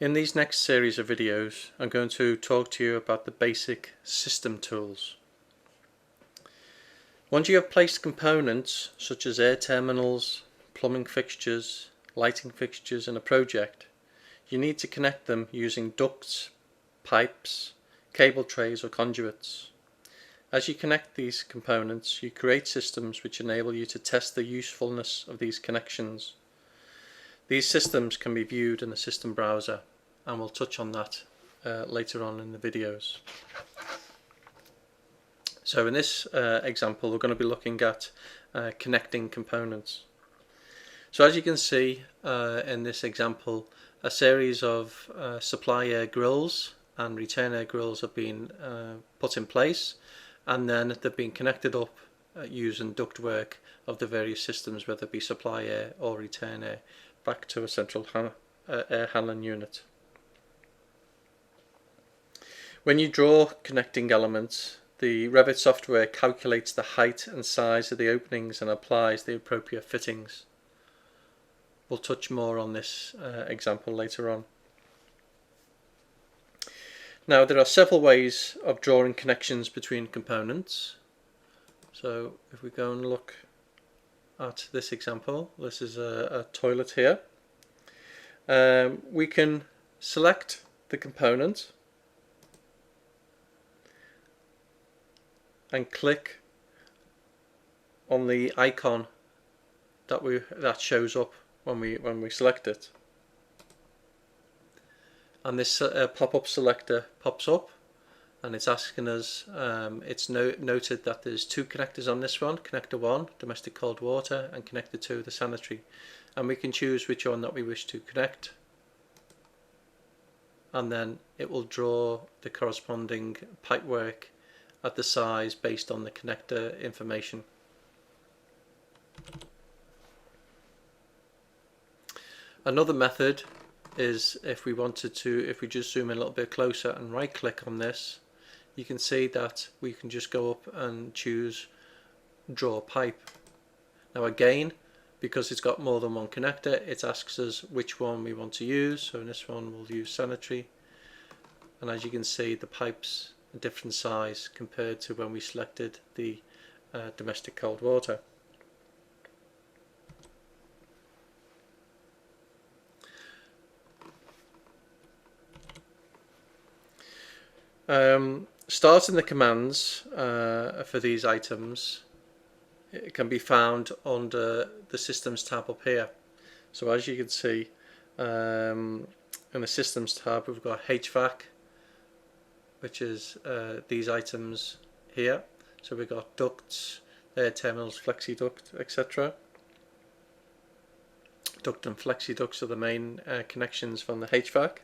In these next series of videos, I'm going to talk to you about the basic system tools. Once you have placed components such as air terminals, plumbing fixtures, lighting fixtures in a project, you need to connect them using ducts, pipes, cable trays or conduits. As you connect these components, you create systems which enable you to test the usefulness of these connections. These systems can be viewed in the system browser, and we'll touch on that later on in the videos. So in this example, we're going to be looking at connecting components. So as you can see in this example, a series of supply air grills and return air grills have been put in place, and then they've been connected up using ductwork of the various systems, whether it be supply air or return air, back to a central air handling unit. When you draw connecting elements, the Revit software calculates the height and size of the openings and applies the appropriate fittings. We'll touch more on this example later on. Now, there are several ways of drawing connections between components. So if we go and look at this example, this is a toilet here. We can select the component and click on the icon that shows up when we select it, and this pop-up selector pops up, and it's asking us, it's noted that there's two connectors on this one, connector 1 domestic cold water and connector 2 the sanitary, and we can choose which one that we wish to connect, and then it will draw the corresponding pipework at the size based on the connector information. Another method is if we just zoom in a little bit closer and right click on this, you can see that we can just go up and choose draw pipe. Now again, because it's got more than one connector, it asks us which one we want to use. So in this one we'll use sanitary, and as you can see, the pipes a different size compared to when we selected the domestic cold water. Starting the commands for these items, it can be found under the Systems tab up here. So as you can see, in the Systems tab we've got HVAC, which is these items here. So we've got ducts, air terminals, flexi duct, etc. Duct and flexi ducts are the main connections from the HVAC.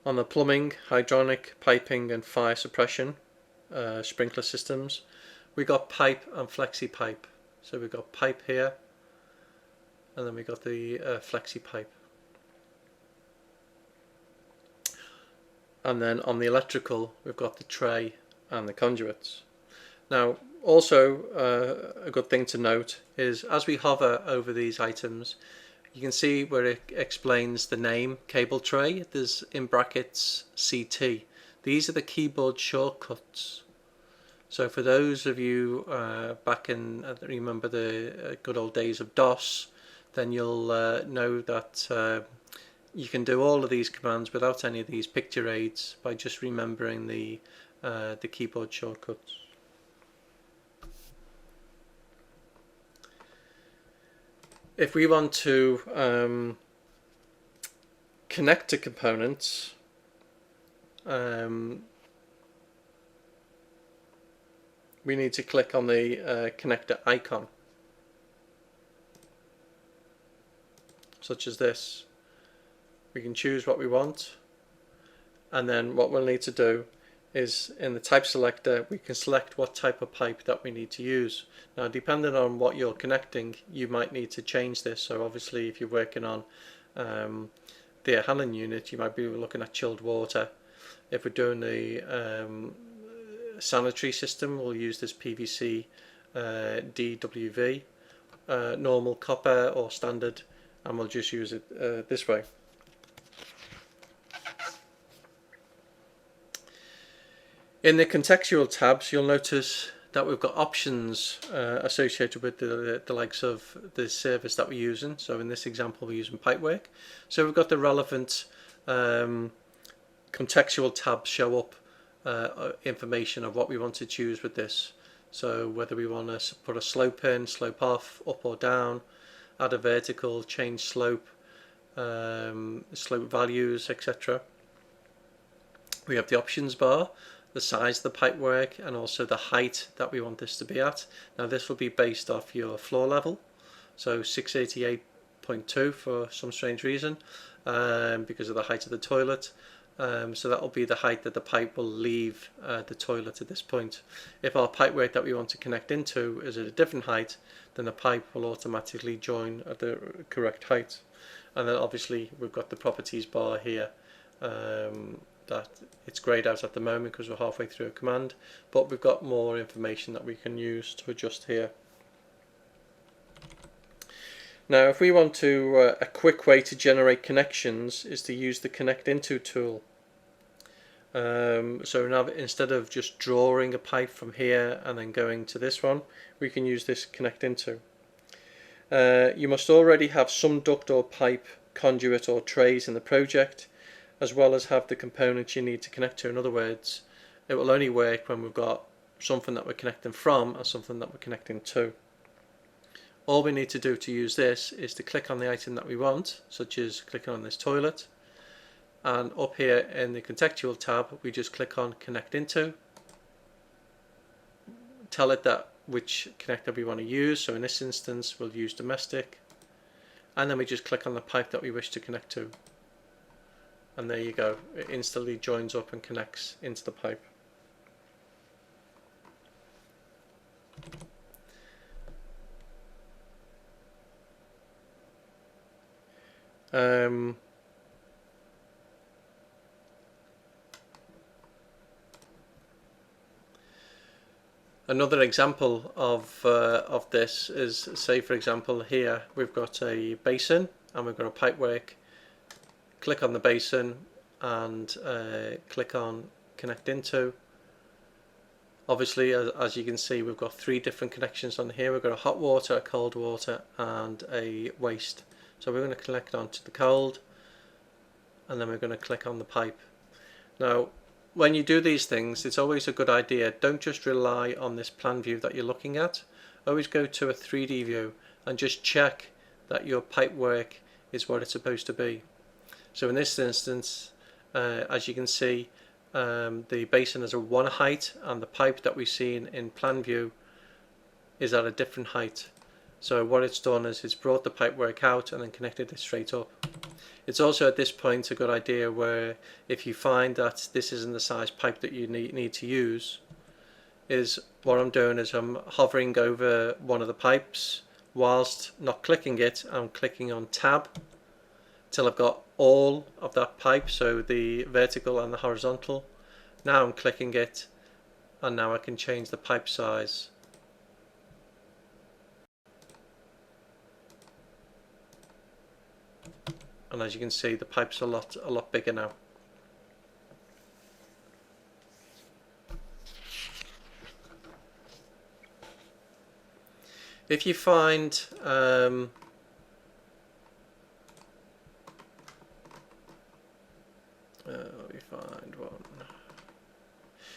On the plumbing, hydronic, piping and fire suppression sprinkler systems, we got pipe and flexi pipe. So we've got pipe here, and then we got the flexi pipe. And then on the electrical, we've got the tray and the conduits. Now, also a good thing to note is as we hover over these items, you can see where it explains the name cable tray. There's in brackets CT. These are the keyboard shortcuts. So for those of you back in, remember the good old days of DOS, then you'll know that you can do all of these commands without any of these picture aids by just remembering the keyboard shortcuts. If we want to connect to components, we need to click on the connector icon, such as this. We can choose what we want, and then what we'll need to do is in the type selector we can select what type of pipe that we need to use. Now, depending on what you're connecting, you might need to change this. So obviously if you're working on the air handling unit, you might be looking at chilled water. If we're doing the sanitary system, we'll use this PVC DWV, normal copper or standard, and we'll just use it this way. In the contextual tabs, you'll notice that we've got options associated with the likes of the service that we're using. So in this example, we're using Pipework. So we've got the relevant contextual tabs show up information of what we want to choose with this. So whether we want to put a slope in, slope off, up or down, add a vertical, change slope, slope values, etc. We have the options bar, the size of the pipework, and also the height that we want this to be at. Now this will be based off your floor level, so 688.2 for some strange reason, because of the height of the toilet. So that will be the height that the pipe will leave the toilet at this point. If our pipework that we want to connect into is at a different height, then the pipe will automatically join at the correct height. And then obviously we've got the properties bar here, that it's grayed out at the moment because we're halfway through a command, but we've got more information that we can use to adjust here. Now if we want to, a quick way to generate connections is to use the connect into tool. So now instead of just drawing a pipe from here and then going to this one, we can use this connect into. You must already have some duct or pipe, conduit or trays in the project, as well as have the components you need to connect to. In other words, it will only work when we've got something that we're connecting from and something that we're connecting to. All we need to do to use this is to click on the item that we want, such as clicking on this toilet, and up here in the contextual tab we just click on connect into, tell it that which connector we want to use, so in this instance we'll use domestic, and then we just click on the pipe that we wish to connect to. And there you go, it instantly joins up and connects into the pipe. Another example of this is, say for example here we've got a basin and we've got a pipework. Click on the basin and click on connect into. Obviously as you can see we've got three different connections on here. We've got a hot water, a cold water and a waste. So we're going to connect onto the cold and then we're going to click on the pipe. Now when you do these things it's always a good idea, don't just rely on this plan view that you're looking at. Always go to a 3D view and just check that your pipework is what it's supposed to be. So in this instance, as you can see, the basin is at one height and the pipe that we see in plan view is at a different height. So what it's done is it's brought the pipework out and then connected it straight up. It's also at this point a good idea where if you find that this isn't the size pipe that you need to use, is what I'm doing is I'm hovering over one of the pipes whilst not clicking it. I'm clicking on tab till I've got all of that pipe, so the vertical and the horizontal. Now I'm clicking it and now I can change the pipe size. And as you can see the pipe's a lot bigger now. If you find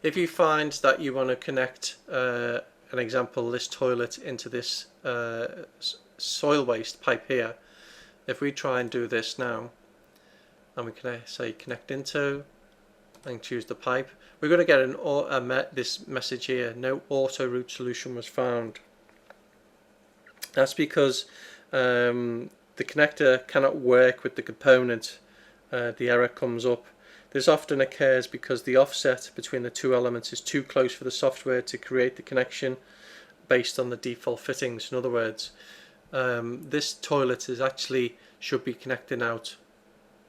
if you find that you want to connect an example, this toilet into this soil waste pipe here, if we try and do this now and we can say connect into and choose the pipe, we're going to get this message here, no auto route solution was found. That's because the connector cannot work with the component. The error comes up. This often occurs because the offset between the two elements is too close for the software to create the connection based on the default fittings. In other words, this toilet should be connecting out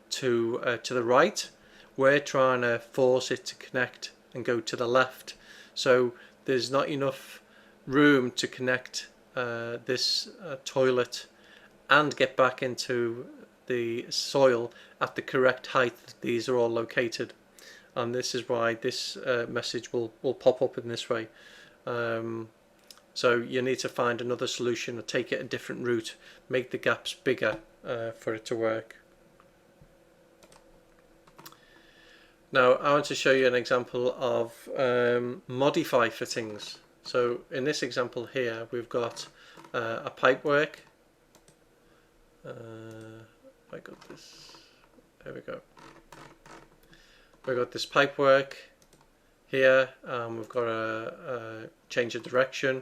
to the right. We're trying to force it to connect and go to the left, so there's not enough room to connect this toilet and get back into the soil at the correct height. These are all located. and this is why this message will pop up in this way. So you need to find another solution or take it a different route, make the gaps bigger for it to work. Now I want to show you an example of modify fittings. So in this example here we've got a pipework. I got this. There we go. We've got this pipework here. We've got a change of direction,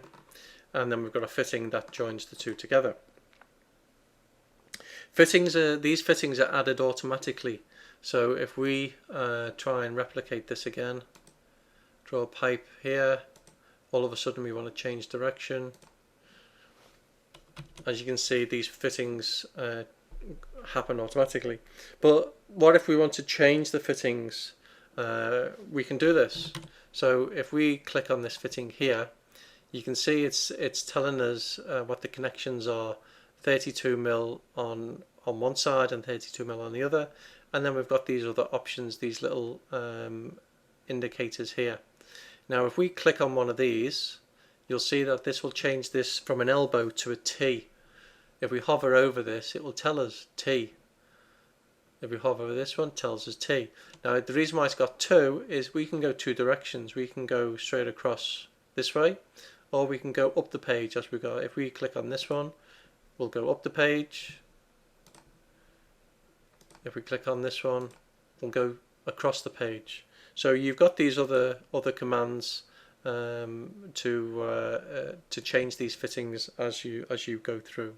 and then we've got a fitting that joins the two together. These fittings are added automatically. So if we try and replicate this again, draw a pipe here, all of a sudden we want to change direction. As you can see, these fittings happen automatically. But what if we want to change the fittings? We can do this. So if we click on this fitting here, you can see it's telling us what the connections are: 32mm on one side and 32mm on the other. And then we've got these other options, these little indicators here. Now if we click on one of these, you'll see that this will change this from an elbow to a T. If we hover over this, it will tell us T. If we hover over this one, it tells us T. Now the reason why it's got two is we can go two directions. We can go straight across this way, or we can go up the page as we go. If we click on this one, we'll go up the page. If we click on this one, we'll go across the page. So you've got these other commands to change these fittings as you go through.